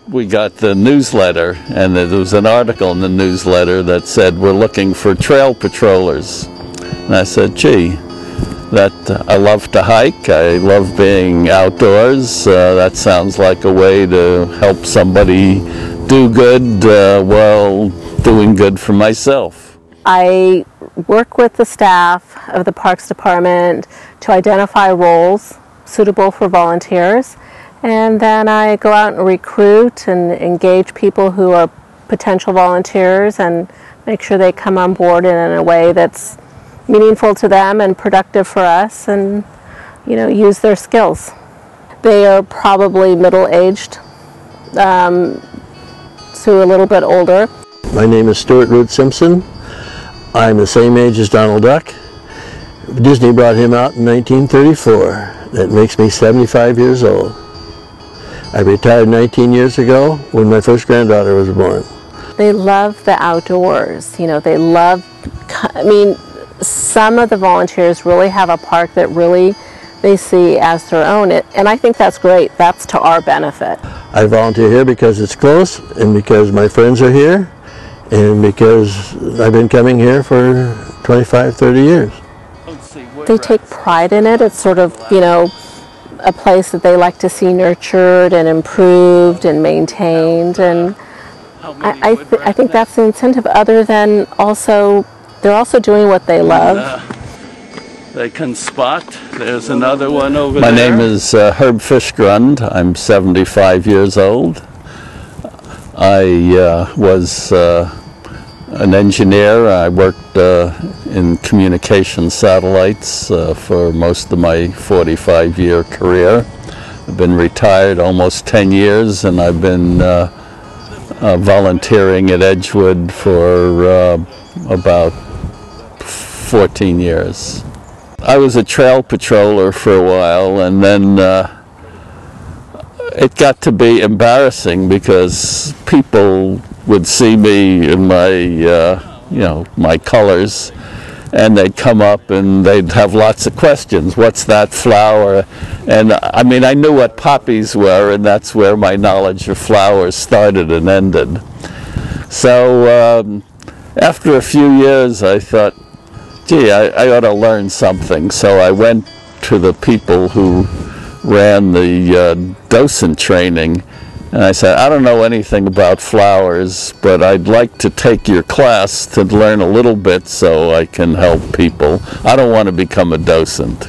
we got the newsletter, and there was an article in the newsletter that said we're looking for trail patrollers. And I said, gee, I love to hike, I love being outdoors, that sounds like a way to help somebody do good while doing good for myself. I work with the staff of the Parks Department to identify roles suitable for volunteers, and then I go out and recruit and engage people who are potential volunteers and make sure they come on board in a way that's meaningful to them and productive for us, and use their skills. They are probably middle-aged to a little bit older. My name is Stuart Root Simpson. I'm the same age as Donald Duck. Disney brought him out in 1934. That makes me 75 years old. I retired 19 years ago when my first granddaughter was born. They love the outdoors. They love, some of the volunteers really have a park that really they see as their own, and I think that's great. That's to our benefit. I volunteer here because it's close, and because my friends are here, and because I've been coming here for 25, 30 years. They take pride in it. It's sort of, a place that they like to see nurtured and improved and maintained, and I think that's the incentive, other than they're also doing what they love. They can spot. There's another one over there. My name is Herb Fischgrund. I'm 75 years old. I was an engineer. I worked in communication satellites for most of my 45-year career. I've been retired almost 10 years, and I've been volunteering at Edgewood for about 14 years. I was a trail patroller for a while, and then it got to be embarrassing because people would see me in my, my colors, and they'd come up and they'd have lots of questions. What's that flower? And I knew what poppies were, and that's where my knowledge of flowers started and ended. So after a few years, I thought, gee, I ought to learn something. So I went to the people who ran the docent training, and I said, I don't know anything about flowers, but I'd like to take your class to learn a little bit so I can help people. I don't want to become a docent.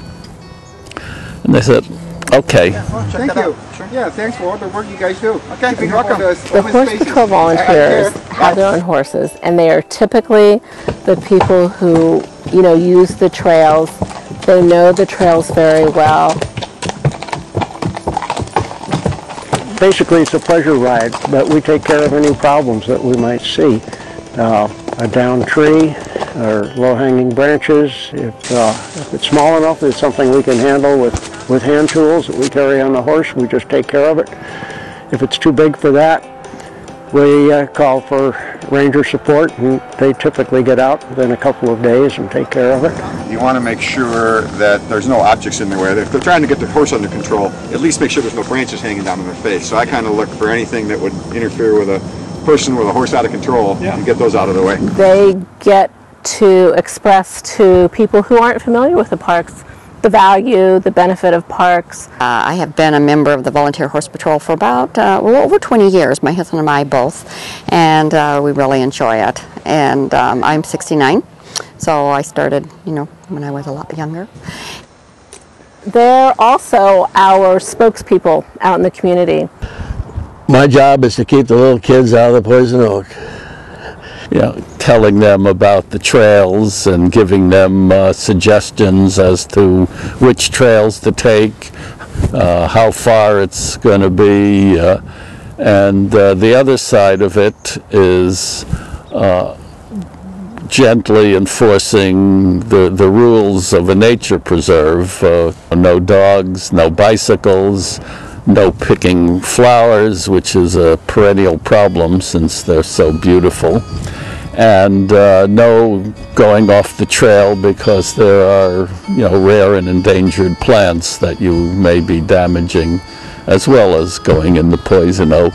And they said, okay. Thank you. Yeah, thanks for all the work you guys do. Okay, you're welcome. The Horse Patrol volunteers have their own horses, and they are typically the people who, use the trails. They know the trails very well. Basically, it's a pleasure ride, but we take care of any problems that we might see. A downed tree or low-hanging branches. If it's small enough, it's something we can handle with hand tools that we carry on the horse. We just take care of it. If it's too big for that, we call for ranger support, and they typically get out within a couple of days and take care of it. You want to make sure that there's no objects in their way. If they're trying to get the horse under control, at least make sure there's no branches hanging down in their face. So I kind of look for anything that would interfere with a person with a horse out of control and get those out of the way. They get to express to people who aren't familiar with the parks the value, the benefit of parks. I have been a member of the Volunteer Horse Patrol for about over 20 years, my husband and I both, and we really enjoy it. And I'm 69, so I started, when I was a lot younger. They're also our spokespeople out in the community. My job is to keep the little kids out of the poison oak. Telling them about the trails and giving them suggestions as to which trails to take, how far it's going to be, and the other side of it is gently enforcing the rules of a nature preserve. No dogs, no bicycles, no picking flowers, which is a perennial problem since they're so beautiful, and no going off the trail because there are rare and endangered plants that you may be damaging, as well as going in the poison oak.